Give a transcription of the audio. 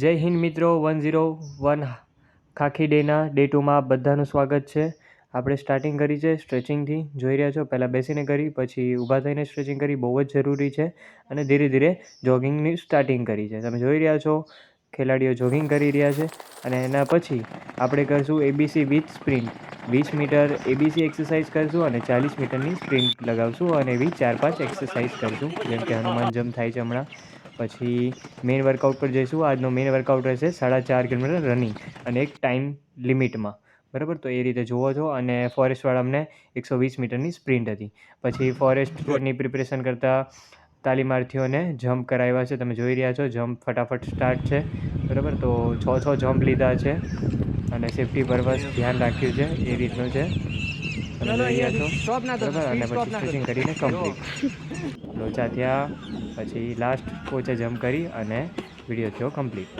જય હિન્દ મિત્રો 101 ખાખી ડેના ડે 2માં બધાનું સ્વાગત છે. આપણે સ્ટાર્ટિંગ કરી છે સ્ટ્રેચિંગથી, જોઈ રહ્યા છો. પહેલાં બેસીને કરી, પછી ઊભા થઈને સ્ટ્રેચિંગ કરી, બહુ જ જરૂરી છે. અને ધીરે ધીરે જોગિંગની સ્ટાર્ટિંગ કરી છે. તમે જોઈ રહ્યા છો ખેલાડીઓ જોગિંગ કરી રહ્યા છે. અને એના પછી આપણે કરશું ABC with sprint. 20 meter ABC exercise કરશું અને 40 મીટરની સ્પ્રિન્ટ લગાવશું અને એવી 4-5 એક્સરસાઇઝ કરશું, જેમ કે હનુમાન જમ્પ થાય છે હમણાં. પછી મેઇન વર્કઆઉટ પર જઈશું. આજનો મેઇન વર્કઆઉટ રહેશે 4.5 કિલોમીટર રનિંગ અને એક ટાઈમ લિમિટમાં, બરાબર. તો એ રીતે જુઓ છો. અને ફોરેસ્ટવાળા અમને 120 મીટરની સ્પ્રિન્ટ હતી. પછી ફોરેસ્ટની પ્રિપરેશન કરતા તાલીમાર્થીઓને જમ્પ કરાવ્યા છે. તમે જોઈ રહ્યા છો જમ્પ ફટાફટ સ્ટાર્ટ છે, બરાબર. તો 6 જમ્પ લીધા છે અને સેફ્ટી પર્પઝ ધ્યાન રાખ્યું છે, એ રીતનું છે. તમે જોઈ રહ્યા છો, બરાબર. અને પછી સ્ટ્રેચિંગ કરીને કમ્પ્લીટ લોચા થયા. પછી લાસ્ટ કોચે જમ્પ કરી અને વિડીયો થયો કમ્પ્લીટ.